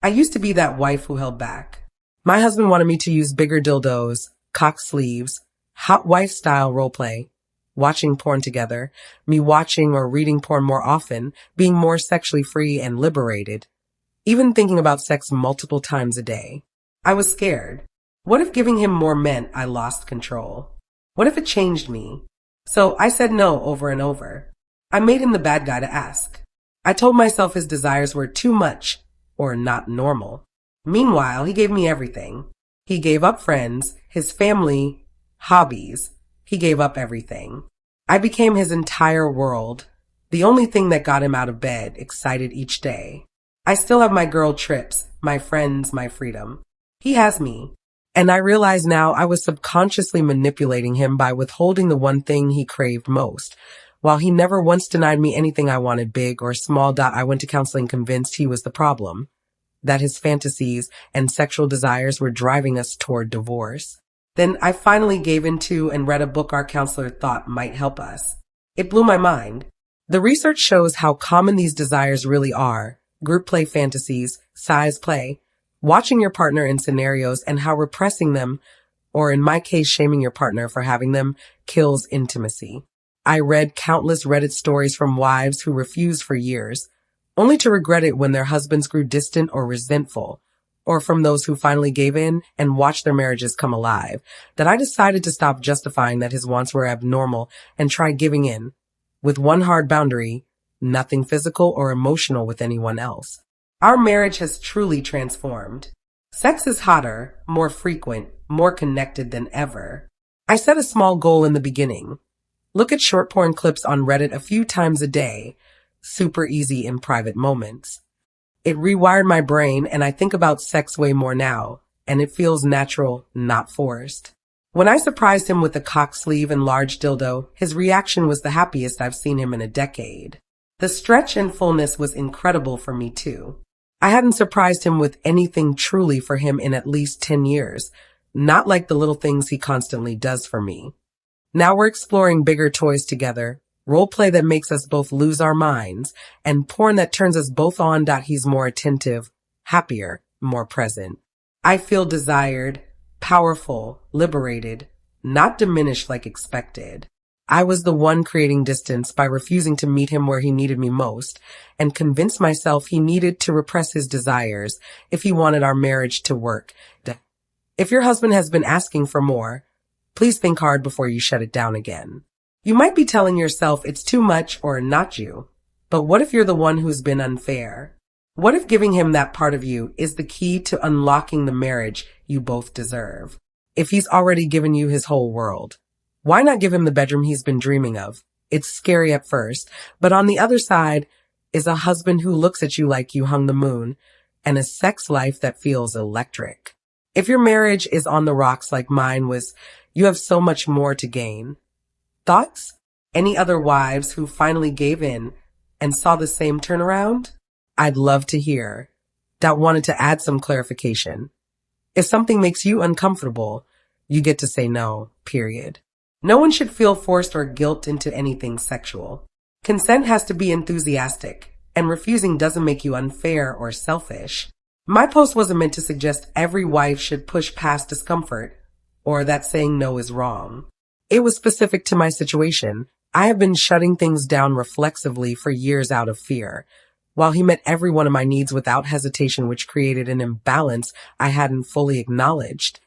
I used to be that wife who held back. My husband wanted me to use bigger dildos, cock sleeves, hot wife-style roleplay, watching porn together, me watching or reading porn more often, being more sexually free and liberated, even thinking about sex multiple times a day. I was scared. What if giving him more meant I lost control? What if it changed me? So I said no over and over. I made him the bad guy to ask. I told myself his desires were too much or not normal. Meanwhile, he gave me everything. He gave up friends, his family, hobbies. He gave up everything. I became his entire world. The only thing that got him out of bed, excited each day. I still have my girl trips, my friends, my freedom. He has me. And I realize now I was subconsciously manipulating him by withholding the one thing he craved most. While he never once denied me anything I wanted, big or small. I went to counseling convinced he was the problem, that his fantasies and sexual desires were driving us toward divorce. Then I finally gave into and read a book our counselor thought might help us. It blew my mind. The research shows how common these desires really are: group play fantasies, size play, watching your partner in scenarios, and how repressing them, or in my case, shaming your partner for having them, kills intimacy. I read countless Reddit stories from wives who refused for years, only to regret it when their husbands grew distant or resentful, or from those who finally gave in and watched their marriages come alive, that I decided to stop justifying that his wants were abnormal and try giving in, with one hard boundary: nothing physical or emotional with anyone else. Our marriage has truly transformed. Sex is hotter, more frequent, more connected than ever. I set a small goal in the beginning. Look at short porn clips on Reddit a few times a day. Super easy in private moments. It rewired my brain, and I think about sex way more now, and it feels natural, not forced. When I surprised him with a cock sleeve and large dildo, his reaction was the happiest I've seen him in a decade. The stretch and fullness was incredible for me too. I hadn't surprised him with anything truly for him in at least 10 years, not like the little things he constantly does for me. Now we're exploring bigger toys together, role play that makes us both lose our minds, and porn that turns us both on. He's more attentive, happier, more present. I feel desired, powerful, liberated, not diminished like expected. I was the one creating distance by refusing to meet him where he needed me most, and convinced myself he needed to repress his desires if he wanted our marriage to work. If your husband has been asking for more, please think hard before you shut it down again. You might be telling yourself it's too much or not you, but what if you're the one who's been unfair? What if giving him that part of you is the key to unlocking the marriage you both deserve? If he's already given you his whole world, why not give him the bedroom he's been dreaming of? It's scary at first, but on the other side is a husband who looks at you like you hung the moon, and a sex life that feels electric. If your marriage is on the rocks like mine was, you have so much more to gain. Thoughts? Any other wives who finally gave in and saw the same turnaround? I'd love to hear. Wanted to add some clarification. If something makes you uncomfortable, you get to say no, period. No one should feel forced or guilt into anything sexual. Consent has to be enthusiastic, and refusing doesn't make you unfair or selfish. My post wasn't meant to suggest every wife should push past discomfort or that saying no is wrong. It was specific to my situation. I have been shutting things down reflexively for years out of fear, while he met every one of my needs without hesitation, which created an imbalance I hadn't fully acknowledged.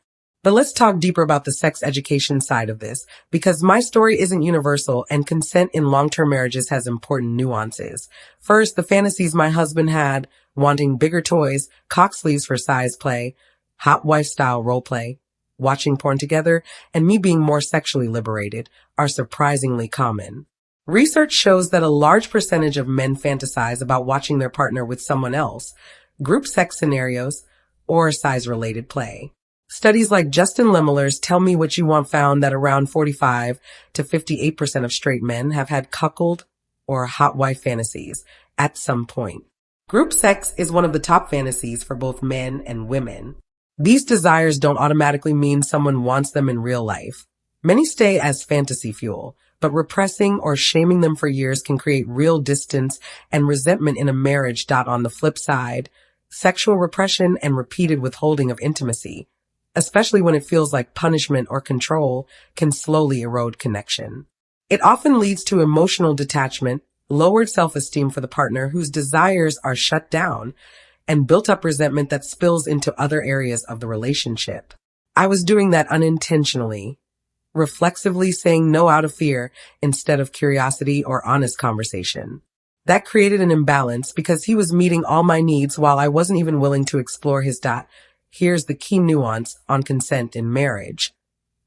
But let's talk deeper about the sex education side of this, because my story isn't universal and consent in long-term marriages has important nuances. First, the fantasies my husband had, wanting bigger toys, cock sleeves for size play, hot wife-style role play, watching porn together, and me being more sexually liberated, are surprisingly common. Research shows that a large percentage of men fantasize about watching their partner with someone else, group sex scenarios, or size-related play. Studies like Justin Lemmeller's Tell Me What You Want found that around 45 to 58% of straight men have had cuckold or hot wife fantasies at some point. Group sex is one of the top fantasies for both men and women. These desires don't automatically mean someone wants them in real life. Many stay as fantasy fuel, but repressing or shaming them for years can create real distance and resentment in a marriage. On the flip side, sexual repression, and repeated withholding of intimacy, especially when it feels like punishment or control, can slowly erode connection. It often leads to emotional detachment, lowered self-esteem for the partner whose desires are shut down, and built-up resentment that spills into other areas of the relationship. I was doing that unintentionally, reflexively saying no out of fear instead of curiosity or honest conversation. That created an imbalance because he was meeting all my needs while I wasn't even willing to explore his. Here's the key nuance on consent in marriage.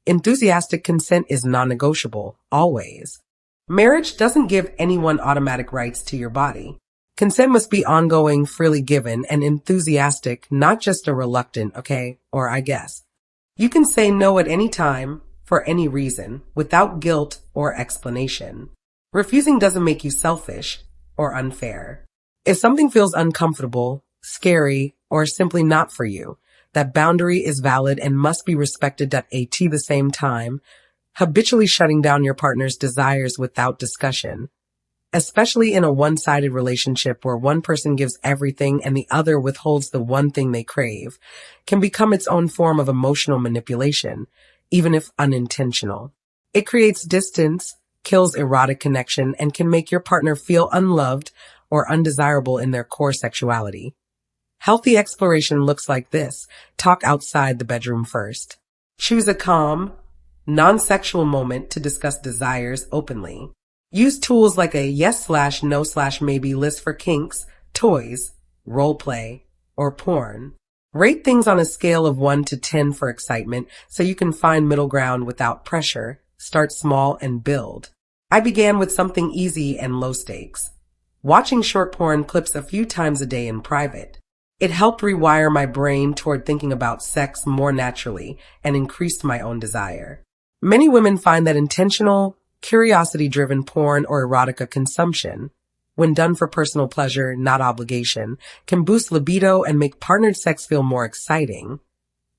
Enthusiastic consent is non-negotiable, always. Marriage doesn't give anyone automatic rights to your body. Consent must be ongoing, freely given, and enthusiastic, not just a reluctant, okay, or I guess. You can say no at any time, for any reason, without guilt or explanation. Refusing doesn't make you selfish or unfair. If something feels uncomfortable, scary, or simply not for you, that boundary is valid and must be respected at the same time. Habitually shutting down your partner's desires without discussion, especially in a one-sided relationship where one person gives everything and the other withholds the one thing they crave, can become its own form of emotional manipulation, even if unintentional. It creates distance, kills erotic connection, and can make your partner feel unloved or undesirable in their core sexuality. Healthy exploration looks like this. Talk outside the bedroom first. Choose a calm, non-sexual moment to discuss desires openly. Use tools like a yes/no/maybe list for kinks, toys, roleplay, or porn. Rate things on a scale of 1 to 10 for excitement so you can find middle ground without pressure. Start small and build. I began with something easy and low stakes. Watching short porn clips a few times a day in private. It helped rewire my brain toward thinking about sex more naturally and increased my own desire. Many women find that intentional, curiosity-driven porn or erotica consumption, when done for personal pleasure, not obligation, can boost libido and make partnered sex feel more exciting.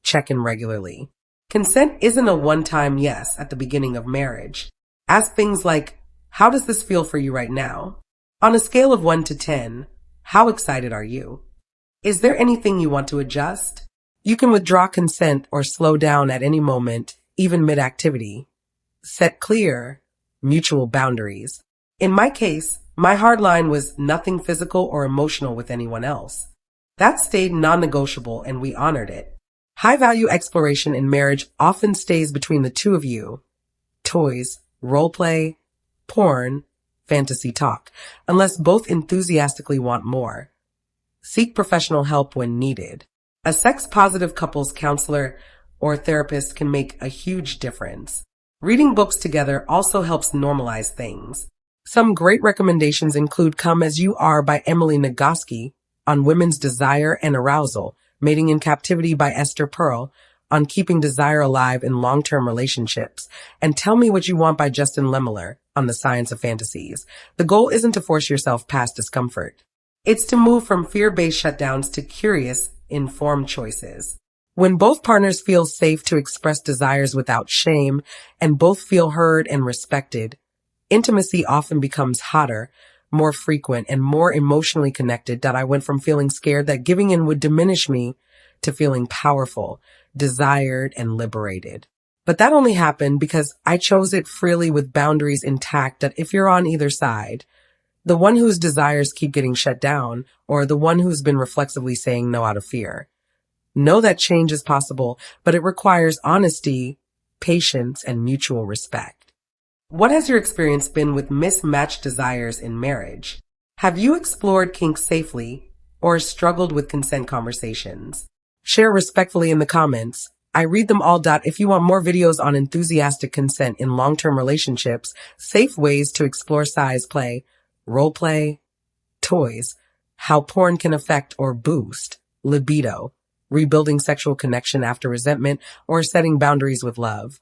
Check in regularly. Consent isn't a one-time yes at the beginning of marriage. Ask things like, how does this feel for you right now? On a scale of 1 to 10, how excited are you? Is there anything you want to adjust? You can withdraw consent or slow down at any moment, even mid-activity. Set clear, mutual boundaries. In my case, my hard line was nothing physical or emotional with anyone else. That stayed non-negotiable and we honored it. High-value exploration in marriage often stays between the two of you. Toys, roleplay, porn, fantasy talk, unless both enthusiastically want more. Seek professional help when needed. A sex-positive couples counselor or therapist can make a huge difference. Reading books together also helps normalize things. Some great recommendations include Come As You Are by Emily Nagoski, on women's desire and arousal, Mating in Captivity by Esther Pearl, on keeping desire alive in long-term relationships, and Tell Me What You Want by Justin Lemiller, on the science of fantasies. The goal isn't to force yourself past discomfort. It's to move from fear-based shutdowns to curious, informed choices. When both partners feel safe to express desires without shame and both feel heard and respected, intimacy often becomes hotter, more frequent, and more emotionally connected. That I went from feeling scared that giving in would diminish me to feeling powerful, desired, and liberated. But that only happened because I chose it freely with boundaries intact. That if you're on either side, the one whose desires keep getting shut down, or the one who's been reflexively saying no out of fear, know that change is possible, but it requires honesty, patience, and mutual respect. What has your experience been with mismatched desires in marriage? Have you explored kink safely or struggled with consent conversations? Share respectfully in the comments. I read them all. If you want more videos on enthusiastic consent in long-term relationships, safe ways to explore size play, roleplay, toys, how porn can affect or boost libido, rebuilding sexual connection after resentment, or setting boundaries with love,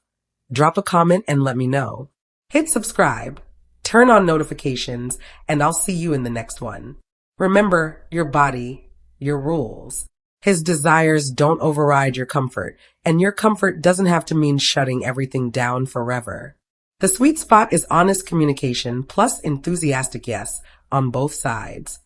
drop a comment and let me know. Hit subscribe, turn on notifications, and I'll see you in the next one. Remember, your body, your rules. His desires don't override your comfort, and your comfort doesn't have to mean shutting everything down forever. The sweet spot is honest communication plus enthusiastic yes on both sides.